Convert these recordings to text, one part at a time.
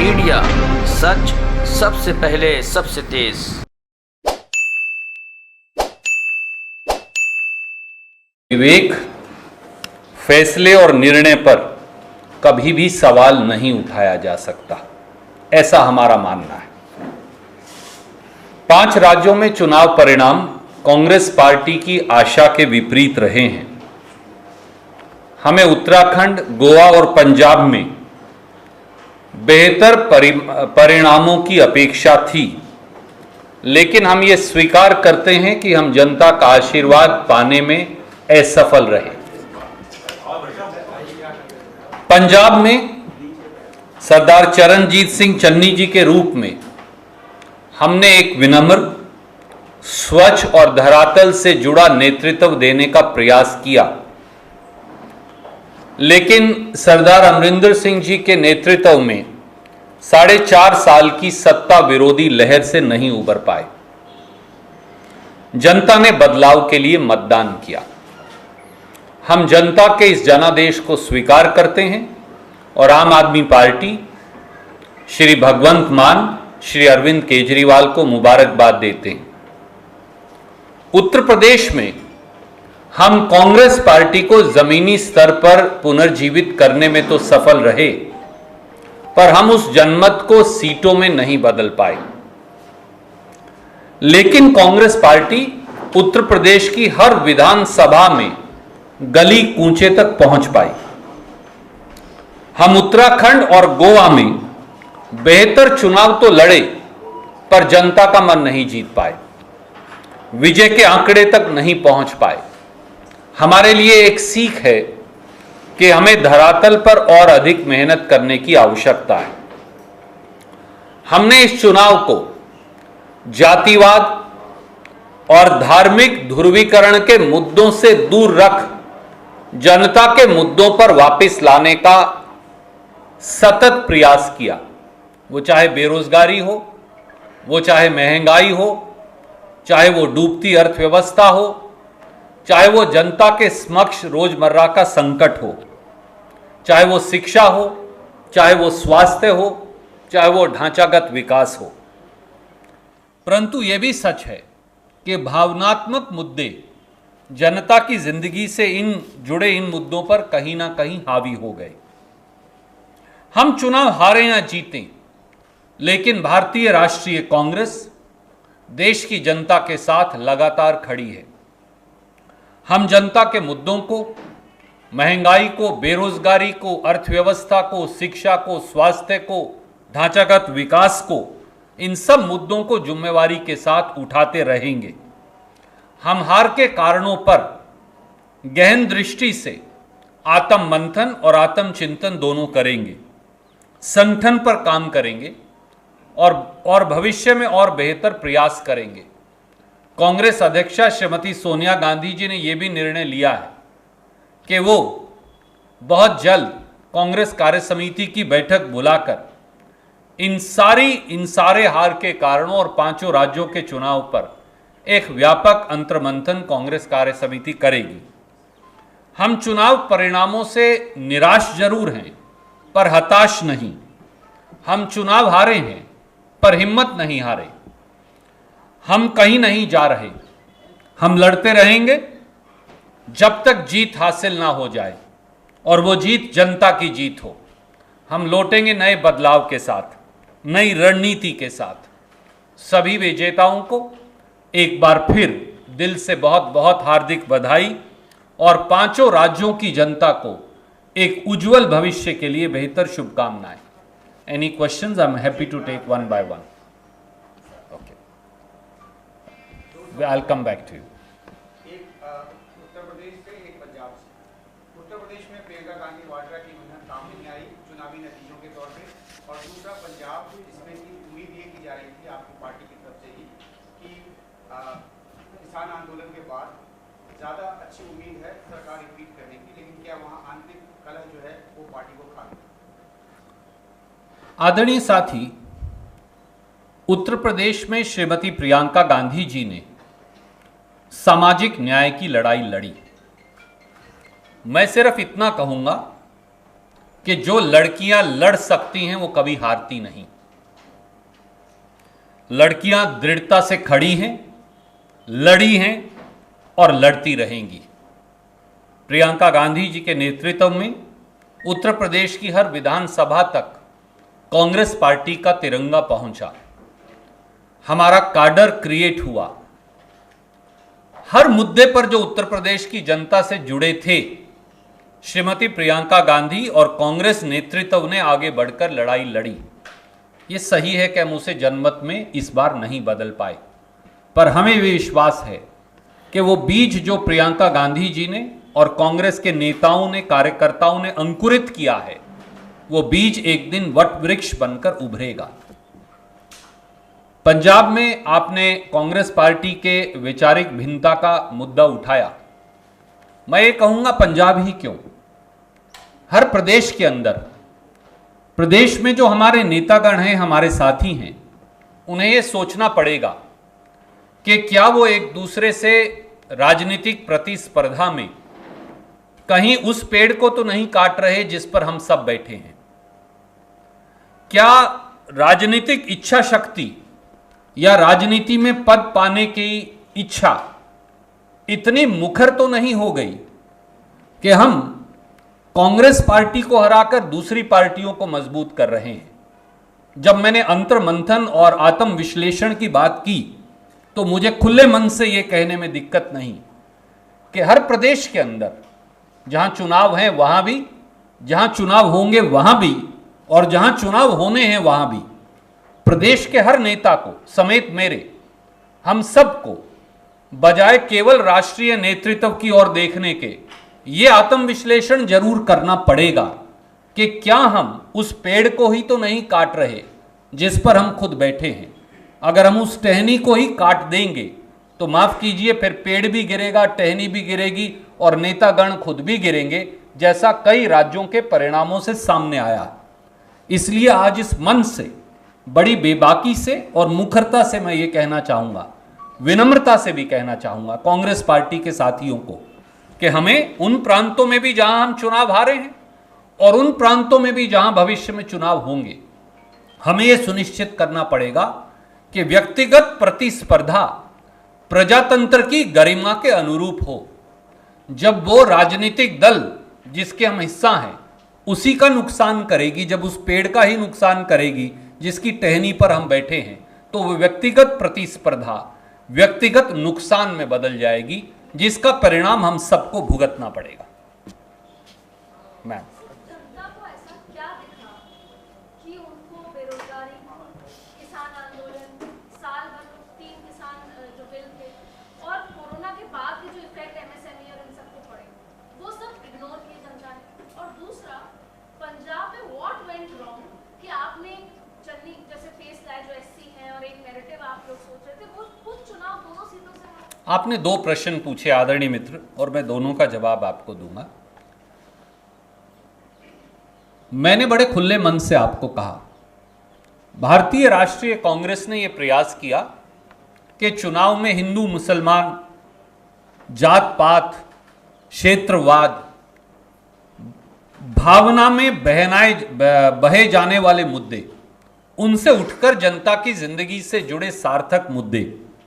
Media, सच सबसे पहले सबसे तेज। विवेक, फैसले और निर्णय पर कभी भी सवाल नहीं उठाया जा सकता, ऐसा हमारा मानना है। 5 राज्यों में चुनाव परिणाम कांग्रेस पार्टी की आशा के विपरीत रहे हैं। हमें उत्तराखंड, गोवा और पंजाब में बेहतर परिणामों की अपेक्षा थी, लेकिन हम ये स्वीकार करते हैं कि हम जनता का आशीर्वाद पाने में असफल रहे। पंजाब में सरदार चरणजीत सिंह चन्नी जी के रूप में हमने एक विनम्र, स्वच्छ और धरातल से जुड़ा नेतृत्व देने का प्रयास किया, लेकिन सरदार अमरिंदर सिंह जी के नेतृत्व में 4.5 साल की सत्ता विरोधी लहर से नहीं उबर पाए। जनता ने बदलाव के लिए मतदान किया। हम जनता के इस जनादेश को स्वीकार करते हैं और आम आदमी पार्टी श्री भगवंत मान, श्री अरविंद केजरीवाल को मुबारकबाद देते हैं। उत्तर प्रदेश में हम कांग्रेस पार्टी को जमीनी स्तर पर पुनर्जीवित करने में तो सफल रहे, पर हम उस जनमत को सीटों में नहीं बदल पाए। लेकिन कांग्रेस पार्टी उत्तर प्रदेश की हर विधानसभा में गली कूचे तक पहुंच पाई। हम उत्तराखंड और गोवा में बेहतर चुनाव तो लड़े, पर जनता का मन नहीं जीत पाए, विजय के आंकड़े तक नहीं पहुंच पाए। हमारे लिए एक सीख है कि हमें धरातल पर और अधिक मेहनत करने की आवश्यकता है। हमने इस चुनाव को जातिवाद और धार्मिक ध्रुवीकरण के मुद्दों से दूर रख जनता के मुद्दों पर वापस लाने का सतत प्रयास किया। वो चाहे बेरोजगारी हो, वो चाहे महंगाई हो, चाहे वो डूबती अर्थव्यवस्था हो, चाहे वो जनता के समक्ष रोजमर्रा का संकट हो, चाहे वो शिक्षा हो, चाहे वो स्वास्थ्य हो, चाहे वो ढांचागत विकास हो। परंतु यह भी सच है कि भावनात्मक मुद्दे जनता की जिंदगी से जुड़े इन मुद्दों पर कहीं ना कहीं हावी हो गए। हम चुनाव हारे या जीतें, लेकिन भारतीय राष्ट्रीय कांग्रेस देश की जनता के साथ लगातार खड़ी है। हम जनता के मुद्दों को, महंगाई को, बेरोजगारी को, अर्थव्यवस्था को, शिक्षा को, स्वास्थ्य को, ढांचागत विकास को, इन सब मुद्दों को जिम्मेवारी के साथ उठाते रहेंगे। हम हार के कारणों पर गहन दृष्टि से आत्म मंथन और आत्म चिंतन दोनों करेंगे, संगठन पर काम करेंगे और भविष्य में और बेहतर प्रयास करेंगे। कांग्रेस अध्यक्षा श्रीमती सोनिया गांधी जी ने यह भी निर्णय लिया है कि वो बहुत जल्द कांग्रेस कार्य समिति की बैठक बुलाकर इन सारे हार के कारणों और 5 राज्यों के चुनाव पर एक व्यापक अंतर्मंथन कांग्रेस कार्य समिति करेगी। हम चुनाव परिणामों से निराश जरूर हैं, पर हताश नहीं। हम चुनाव हारे हैं, पर हिम्मत नहीं हारे। हम कहीं नहीं जा रहे। हम लड़ते रहेंगे जब तक जीत हासिल ना हो जाए, और वो जीत जनता की जीत हो। हम लौटेंगे नए बदलाव के साथ, नई रणनीति के साथ। सभी विजेताओं को एक बार फिर दिल से बहुत बहुत हार्दिक बधाई और 5 राज्यों की जनता को एक उज्जवल भविष्य के लिए बेहतर शुभकामनाएं। Any questions? I am happy to take one by one. I'll come back to you. एक उत्तर प्रदेश से, एक पंजाब से। उत्तर प्रदेश में प्रियंका गांधी वाड्रा की मेहनत काम नहीं आई चुनावी नतीजों के तौर पे, और दूसरा पंजाब जिसमें की उम्मीद ये की जा रही थी आपकी पार्टी की तरफ से ही कि किसान आंदोलन के बाद ज़्यादा अच्छी उम्मीद है सरकार रिपीट करने की, लेकिन क्या वहाँ आंतरिक कलह जो है वो पार्टी को खा गई? आदरणीय साथी, उत्तर प्रदेश में श्रीमती प्रियंका गांधी जी ने सामाजिक न्याय की लड़ाई लड़ी। मैं सिर्फ इतना कहूंगा कि जो लड़कियां लड़ सकती हैं वो कभी हारती नहीं। लड़कियां दृढ़ता से खड़ी हैं, लड़ी हैं और लड़ती रहेंगी। प्रियंका गांधी जी के नेतृत्व में उत्तर प्रदेश की हर विधानसभा तक कांग्रेस पार्टी का तिरंगा पहुंचा, हमारा काडर क्रिएट हुआ। हर मुद्दे पर जो उत्तर प्रदेश की जनता से जुड़े थे, श्रीमती प्रियंका गांधी और कांग्रेस नेतृत्व ने आगे बढ़कर लड़ाई लड़ी। ये सही है कि हम उसे जनमत में इस बार नहीं बदल पाए, पर हमें भी विश्वास है कि वो बीज जो प्रियंका गांधी जी ने और कांग्रेस के नेताओं ने, कार्यकर्ताओं ने अंकुरित किया है, वो बीज एक दिन वट वृक्ष बनकर उभरेगा। पंजाब में आपने कांग्रेस पार्टी के वैचारिक भिन्नता का मुद्दा उठाया। मैं ये कहूंगा, पंजाब ही क्यों, हर प्रदेश के अंदर, प्रदेश में जो हमारे नेतागण हैं, हमारे साथी हैं, उन्हें ये सोचना पड़ेगा कि क्या वो एक दूसरे से राजनीतिक प्रतिस्पर्धा में कहीं उस पेड़ को तो नहीं काट रहे जिस पर हम सब बैठे हैं। क्या राजनीतिक इच्छा शक्ति या राजनीति में पद पाने की इच्छा इतनी मुखर तो नहीं हो गई कि हम कांग्रेस पार्टी को हराकर दूसरी पार्टियों को मजबूत कर रहे हैं। जब मैंने अंतर मंथन और आत्म विश्लेषण की बात की तो मुझे खुले मन से यह कहने में दिक्कत नहीं कि हर प्रदेश के अंदर जहां चुनाव हैं वहां भी, जहां चुनाव होंगे वहां भी, और जहां चुनाव होने हैं वहां भी प्रदेश के हर नेता को समेत मेरे, हम सबको बजाय केवल राष्ट्रीय नेतृत्व की ओर देखने के ये आत्मविश्लेषण जरूर करना पड़ेगा कि क्या हम उस पेड़ को ही तो नहीं काट रहे जिस पर हम खुद बैठे हैं। अगर हम उस टहनी को ही काट देंगे तो माफ कीजिए, फिर पेड़ भी गिरेगा, टहनी भी गिरेगी और नेतागण खुद भी गिरेंगे, जैसा कई राज्यों के परिणामों से सामने आया। इसलिए आज इस मन से, बड़ी बेबाकी से और मुखरता से मैं ये कहना चाहूंगा, विनम्रता से भी कहना चाहूंगा कांग्रेस पार्टी के साथियों को कि हमें उन प्रांतों में भी जहां हम चुनाव हारे हैं और उन प्रांतों में भी जहां भविष्य में चुनाव होंगे, हमें यह सुनिश्चित करना पड़ेगा कि व्यक्तिगत प्रतिस्पर्धा प्रजातंत्र की गरिमा के अनुरूप हो। जब वो राजनीतिक दल जिसके हम हिस्सा हैं उसी का नुकसान करेगी, जब उस पेड़ का ही नुकसान करेगी जिसकी टहनी पर हम बैठे हैं, तो वो व्यक्तिगत प्रतिस्पर्धा व्यक्तिगत नुकसान में बदल जाएगी, जिसका परिणाम हम सबको भुगतना पड़ेगा। मैम, जनता को ऐसा क्या दिखा कि उनको बेरोजगारी, किसान आंदोलन, साल भर 3 किसान जो बिल थे और कोरोना के बाद के जो इफेक्ट एमएसएमई और इन सबको पड़े, वो सब इग्नोर किए जनता ने। और दूसरा, पंजाब में व्हाट वेंट रॉन्ग कि आपने चन्नी जैसे फेस लाए जो एससी हैं और एक नैरेटिव आप लोग सोच रहे थे, वो खुद चुनाव दोनों सीटों से। आपने 2 प्रश्न पूछे आदरणीय मित्र, और मैं दोनों का जवाब आपको दूंगा। मैंने बड़े खुले मन से आपको कहा, भारतीय राष्ट्रीय कांग्रेस ने यह प्रयास किया कि चुनाव में हिंदू मुसलमान, जात पात, क्षेत्रवाद, भावना में बहे जाने वाले मुद्दे, उनसे उठकर जनता की जिंदगी से जुड़े सार्थक मुद्दे,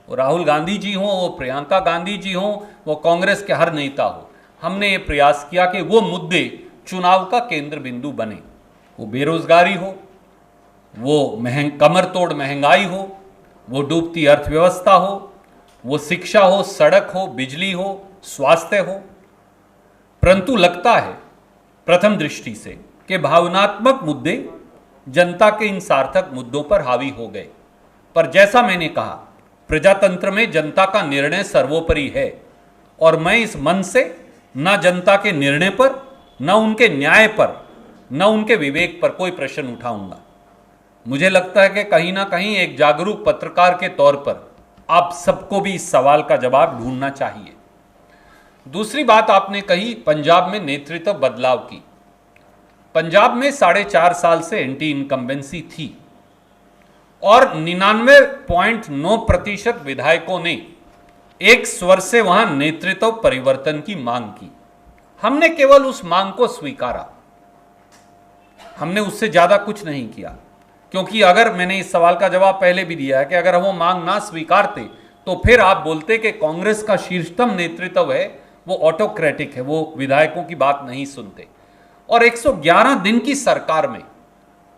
वो राहुल गांधी जी हों, वो प्रियंका गांधी जी हों, वो कांग्रेस के हर नेता हो, हमने ये प्रयास किया कि वो मुद्दे चुनाव का केंद्र बिंदु बने। वो बेरोजगारी हो, वो कमर तोड़ महंगाई हो, वो डूबती अर्थव्यवस्था हो, वो शिक्षा हो, सड़क हो, बिजली हो, स्वास्थ्य हो। परंतु लगता है प्रथम दृष्टि से कि भावनात्मक मुद्दे जनता के इन सार्थक मुद्दों पर हावी हो गए। पर जैसा मैंने कहा, प्रजातंत्र में जनता का निर्णय सर्वोपरि है और मैं इस मन से न जनता के निर्णय पर, न उनके न्याय पर, न उनके विवेक पर कोई प्रश्न उठाऊंगा। मुझे लगता है कि कहीं ना कहीं एक जागरूक पत्रकार के तौर पर आप सबको भी इस सवाल का जवाब ढूंढना चाहिए। दूसरी बात आपने कही पंजाब में नेतृत्व बदलाव की। पंजाब में 4.5 साल से एंटी इनकम्बेंसी थी और 99.9% विधायकों ने एक स्वर से वहां नेतृत्व परिवर्तन की मांग की। हमने केवल उस मांग को स्वीकारा। हमने उससे ज़्यादा कुछ नहीं किया, क्योंकि अगर मैंने इस सवाल का जवाब पहले भी दिया है कि अगर हम वो मांग ना स्वीकारते तो फिर आप बोलते कि कांग्रेस का शीर्षतम नेतृत्व है वो ऑटोक्रेटिक है, वो विधायकों की बात नहीं सुनते। और 111 दिन की सरकार में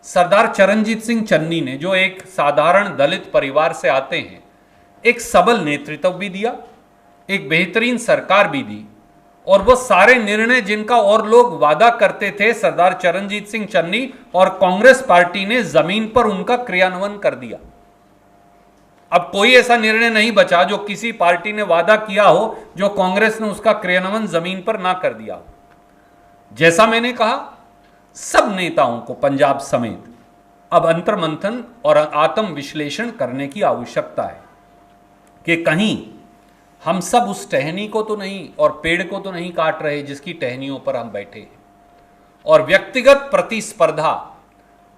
सरदार चरणजीत सिंह चन्नी ने, जो एक साधारण दलित परिवार से आते हैं, एक सबल नेतृत्व भी दिया, एक बेहतरीन सरकार भी दी, और वो सारे निर्णय जिनका और लोग वादा करते थे, सरदार चरणजीत सिंह चन्नी और कांग्रेस पार्टी ने जमीन पर उनका क्रियान्वयन कर दिया। अब कोई ऐसा निर्णय नहीं बचा जो किसी पार्टी ने वादा किया हो जो कांग्रेस ने उसका क्रियान्वयन जमीन पर ना कर दिया। जैसा मैंने कहा, सब नेताओं को पंजाब समेत अब अंतर्मंथन और आत्म विश्लेषण करने की आवश्यकता है कि कहीं हम सब उस टहनी को तो नहीं और पेड़ को तो नहीं काट रहे जिसकी टहनियों पर हम बैठे हैं, और व्यक्तिगत प्रतिस्पर्धा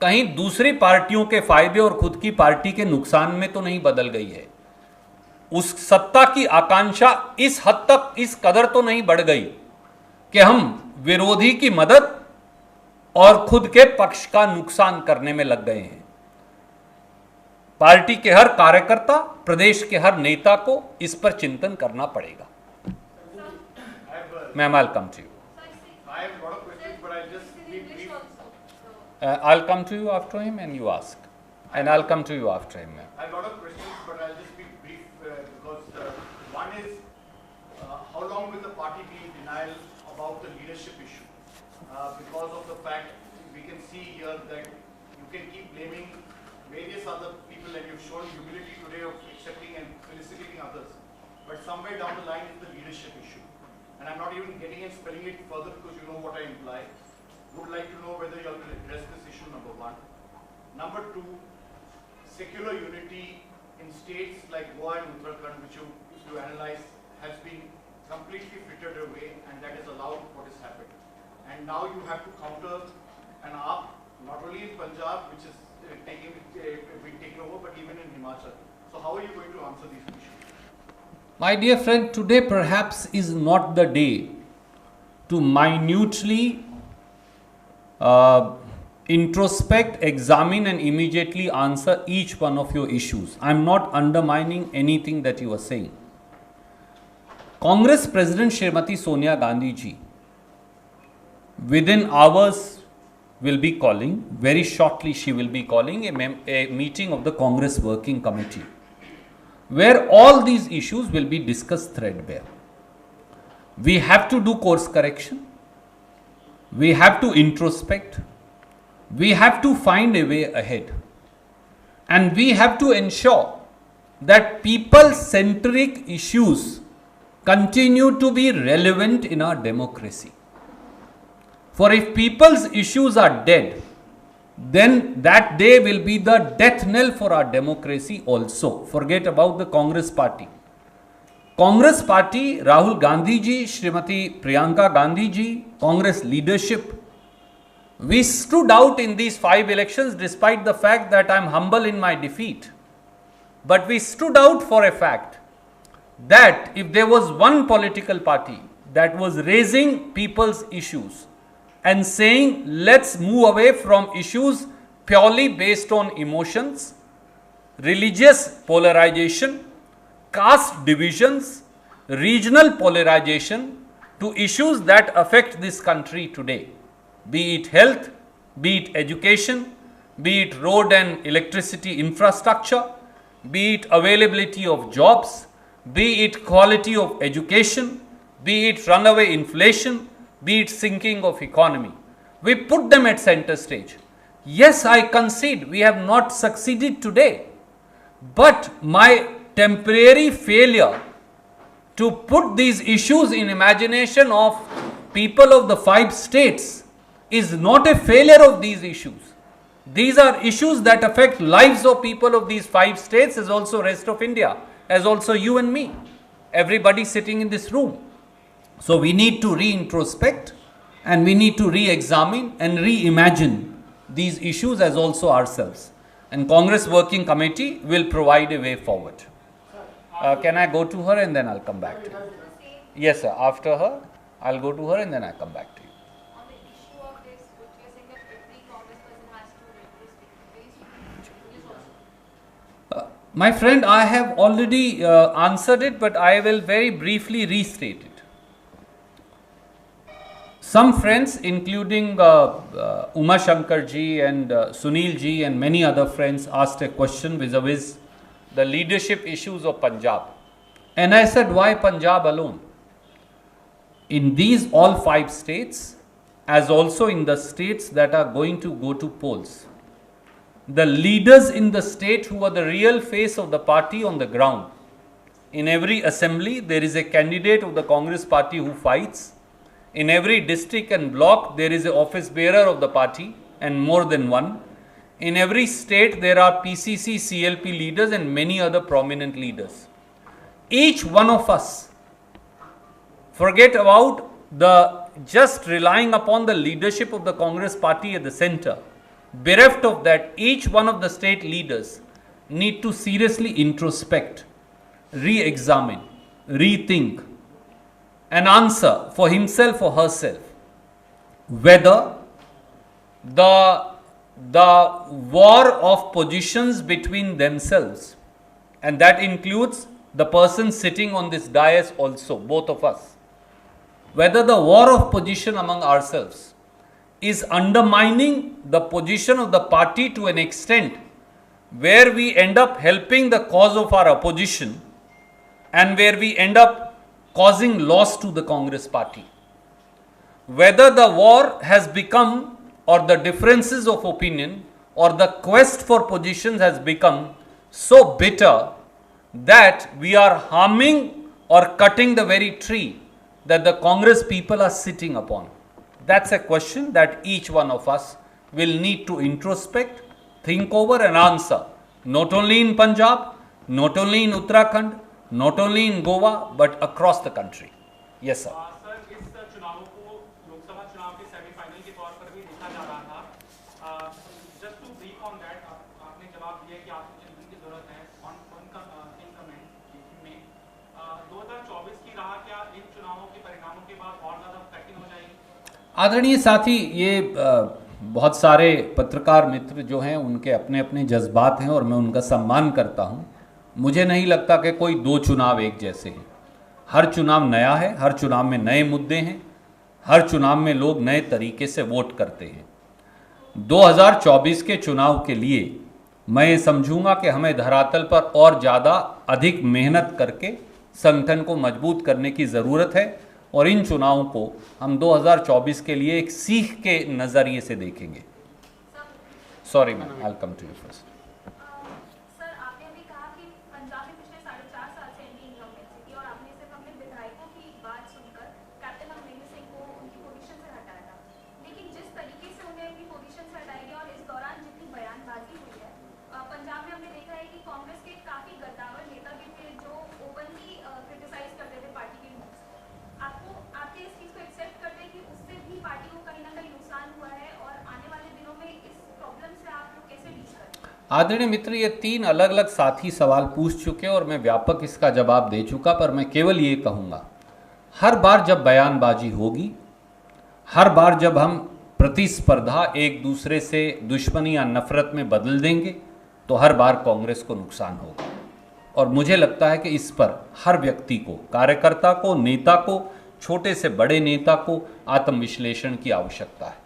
कहीं दूसरी पार्टियों के फायदे और खुद की पार्टी के नुकसान में तो नहीं बदल गई है। उस सत्ता की आकांक्षा इस हद तक, इस कदर तो नहीं बढ़ गई कि हम विरोधी की मदद और खुद के पक्ष का नुकसान करने में लग गए हैं। पार्टी के हर कार्यकर्ता, प्रदेश के हर नेता को इस पर चिंतन करना पड़ेगा। Ma'am, I'll come to you. I have a lot of questions, but I'll just be brief. I'll come to you after him and you ask. And I'll come to you after him, ma'am. I have a lot of questions, but I'll just be brief because one is how long will the party be in denial about the leadership issue? Because of the fact we can see here that you can keep blaming various other people, and you've shown humility today of accepting and felicitating others. But somewhere down the line is the leadership issue. And I'm not even getting and spelling it further because you know what I imply. Would like to know whether you will address this issue, number one. Number two, secular unity in states like Goa and Uttarakhand, which you analyze, has been completely frittered away, and that has allowed what has happened. And now you have to counter an arc, not only in Punjab, which is been taken over, but even in Himachal. So how are you going to answer these issues? My dear friend, today perhaps is not the day to minutely introspect, examine and immediately answer each one of your issues. I am not undermining anything that you are saying. Congress President Srimati Sonia Gandhi ji within hours will be calling, very shortly she will be calling a meeting of the Congress Working Committee, where all these issues will be discussed threadbare. We have to do course correction. We have to introspect. We have to find a way ahead. And we have to ensure that people-centric issues continue to be relevant in our democracy. For if people's issues are dead, then that day will be the death knell for our democracy also. Forget about the Congress party. Congress party, Rahul Gandhi ji, Srimati Priyanka Gandhi ji, Congress leadership, we stood out in these 5 elections despite the fact that I am humble in my defeat. But we stood out for a fact that if there was one political party that was raising people's issues and saying, let's move away from issues purely based on emotions, religious polarization, caste divisions, regional polarization, to issues that affect this country today, be it health, be it education, be it road and electricity infrastructure, be it availability of jobs, be it quality of education, be it runaway inflation, be it sinking of economy. We put them at center stage. Yes, I concede we have not succeeded today, but my temporary failure to put these issues in imagination of people of the 5 states is not a failure of these issues. These are issues that affect lives of people of these 5 states, as also rest of India, as also you and me, everybody sitting in this room. So we need to reintrospect, and we need to re-examine and reimagine these issues as also ourselves. And Congress Working Committee will provide a way forward. Can I go to her and then I'll come back to you? Yes, sir. After her, I'll go to her and then I'll come back to you. On the issue of this, which you're saying that every Congress My friend, I have already answered it, but I will very briefly restate it. Some friends, including Uma Shankar ji and Sunil ji and many other friends, asked a question vis-a-vis the leadership issues of Punjab. And I said, why Punjab alone? In these all 5 states, as also in the states that are going to go to polls, the leaders in the state who are the real face of the party on the ground, in every assembly there is a candidate of the Congress party who fights. In every district and block there is an office bearer of the party, and more than one. In every state there are PCC, CLP leaders and many other prominent leaders. Each one of us, forget about the just relying upon the leadership of the Congress party at the center. Bereft of that, each one of the state leaders need to seriously introspect, re-examine, rethink, and answer for himself or herself whether the war of positions between themselves, and that includes the person sitting on this dais also, both of us, whether the war of position among ourselves is undermining the position of the party to an extent where we end up helping the cause of our opposition and where we end up causing loss to the Congress party. Whether the war has become, or the differences of opinion or the quest for positions has become so bitter that we are harming or cutting the very tree that the Congress people are sitting upon. That's a question that each one of us will need to introspect, think over and answer, not only in Punjab, not only in Uttarakhand, not only in Goa, but across the country. Yes, sir. Sir, इस चुनावों को लोकसभा चुनाव के semifinal के तौर पर भी देखा जा रहा था. Just to brief on that, आपने जवाब दिया कि आपको चिंतन की जरूरत है ऑन कमेंट में. 2024 की राह क्या इन चुनावों के परिणामों के बाद और ज्यादा कठिन हो जाएगी? आदरणीय साथी, ये बहुत सारे पत्रकार मित्र जो हैं उनके अपने अपने जज्बात हैं और मैं उनका सम्मान करता हूं. मुझे नहीं लगता कि कोई 2 चुनाव एक जैसे हैं. हर चुनाव नया है, हर चुनाव में नए मुद्दे हैं, हर चुनाव में लोग नए तरीके से वोट करते हैं. 2024 के चुनाव के लिए मैं ये समझूंगा कि हमें धरातल पर और ज़्यादा अधिक मेहनत करके संगठन को मजबूत करने की ज़रूरत है और इन चुनावों को हम 2024 के लिए एक सीख के नज़रिए से देखेंगे. Sorry ma'am, I will come to you first. Sir, आपने अभी कहा कि पंजाब में पिछले 4.5 साल से एंटी इनकम्बेंसी थी और आपने सिर्फ अपने विधायकों की बात सुनकर कैप्टन अमरिंदर सिंह को उनकी पोजीशन से हटाया था. लेकिन जिस तरीके से उन्हें अपनी पोजीशन से हटाया गया और इस दौरान जितनी बयानबाजी हुई है, पंजाब में हमने देखा है कि कांग्रेस के काफी गद्दावर नेता भी थे जो ओपनली क्रिटिसाइज करते थे पार्टी के मूव्स को. आपके इस चीज को एक्सेप्ट करते हैं कि उससे भी पार्टी को कहीं ना कहीं नुकसान हुआ है और आने वाले दिनों में इस प्रॉब्लम से आप लोग कैसे डील करेंगे? आदरणीय मित्र, ये 3 अलग अलग साथी सवाल पूछ चुके और मैं व्यापक इसका जवाब दे चुका, पर मैं केवल ये कहूँगा, हर बार जब बयानबाजी होगी, हर बार जब हम प्रतिस्पर्धा एक दूसरे से दुश्मनी या नफरत में बदल देंगे, तो हर बार कांग्रेस को नुकसान होगा. और मुझे लगता है कि इस पर हर व्यक्ति को, कार्यकर्ता को, नेता को, छोटे से बड़े नेता को आत्मविश्लेषण की आवश्यकता है.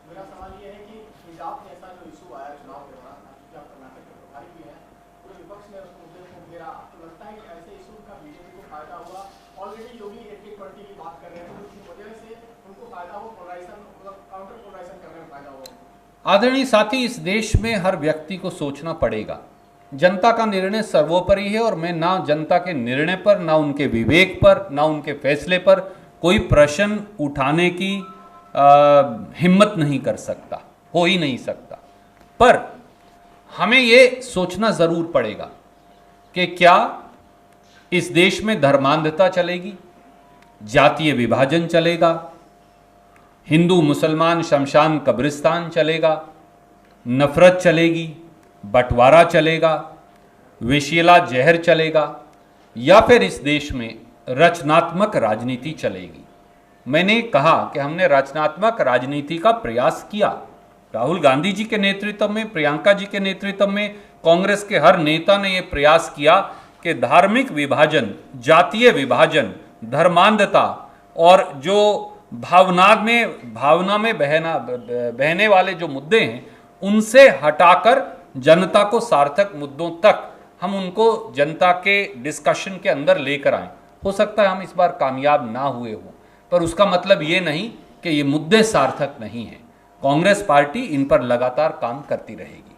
मेरा सवाल ये है कि पंजाब में ऐसा जो इशू आया चुनाव के दौरान, क्या कर्नाटक के प्रभारी भी है, पूरे विपक्ष ने उस मुद्दे को घेरा, तो लगता है कि ऐसे इशू का बीजेपी को फायदा हुआ. ऑलरेडी योगी 80-20 की बात कर रहे थे, उसकी वजह से उनको फायदा हो, पोलराइजेशन, मतलब काउंटर पोलराइजेशन करने में फायदा हुआ. आदरणीय साथी, इस देश में हर व्यक्ति को सोचना पड़ेगा. जनता का निर्णय सर्वोपरि है और मैं ना जनता के निर्णय पर, ना उनके विवेक पर, ना उनके फैसले पर कोई प्रश्न उठाने की हिम्मत नहीं कर सकता, हो ही नहीं सकता. पर हमें ये सोचना ज़रूर पड़ेगा कि क्या इस देश में धर्मांधता चलेगी, जातीय विभाजन चलेगा, हिंदू मुसलमान शमशान कब्रिस्तान चलेगा, नफरत चलेगी, बंटवारा चलेगा, विषैला जहर चलेगा, या फिर इस देश में रचनात्मक राजनीति चलेगी? मैंने कहा कि हमने रचनात्मक राजनीति का प्रयास किया. राहुल गांधी जी के नेतृत्व में, प्रियंका जी के नेतृत्व में, कांग्रेस के हर नेता ने यह प्रयास किया कि धार्मिक विभाजन, जातीय विभाजन, धर्मांधता और जो भावना में बहने वाले जो मुद्दे हैं उनसे हटाकर जनता को सार्थक मुद्दों तक हम उनको जनता के डिस्कशन के अंदर लेकर आए। हो सकता है हम इस बार कामयाब ना हुए हों, पर उसका मतलब ये नहीं कि ये मुद्दे सार्थक नहीं हैं। कांग्रेस पार्टी इन पर लगातार काम करती रहेगी।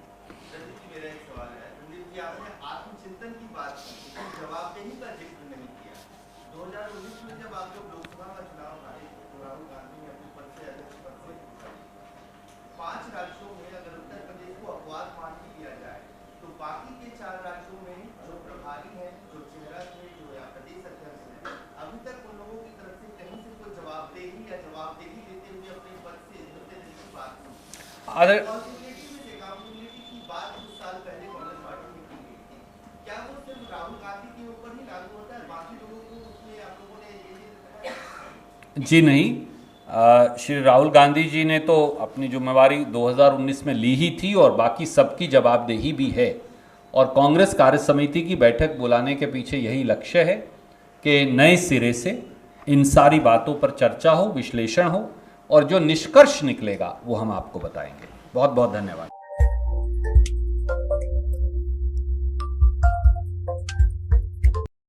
मेरा एक सवाल है, रणदीप जी, आपने आत्मचिंतन की बात की, लेकिन जवाबदेही का जिक्र नहीं किया। 2019 में जब आप लोग लोकसभा का चुनाव हारे तो राहुल गांधी ने अपने पद से अध्यक्ष पद से इस्तीफा दिया। 5 राज्यों में अगर उत्तर प्रदेश को अपवाद मान के लिया जाए तो बाकी के 4 राज्यों में जो प्रभारी हैं, जो चेहरा थे, जो या प्रदेश अध्यक्ष हैं, अभी तक उन लोगों की तरफ से कहीं से कोई जवाबदेही या जवाबदेही देते हुए अपने पद से इस्तीफे देने की बात नहीं। अकाउंटेबिलिटी की बात कुछ साल पहले कांग्रेस पार्टी में की गई थी। क्या वो सिर्फ राहुल गांधी के ऊपर ही लागू होता है, बाकी लोगों को उसमें आप लोगों ने ये जी नहीं, श्री राहुल गांधी जी ने तो अपनी जिम्मेवारी 2019 में ली ही थी और बाकी सबकी जवाबदेही भी है। और कांग्रेस कार्य समिति की बैठक बुलाने के पीछे यही लक्ष्य है कि नए सिरे से इन सारी बातों पर चर्चा हो, विश्लेषण हो और जो निष्कर्ष निकलेगा वो हम आपको बताएंगे। बहुत बहुत धन्यवाद।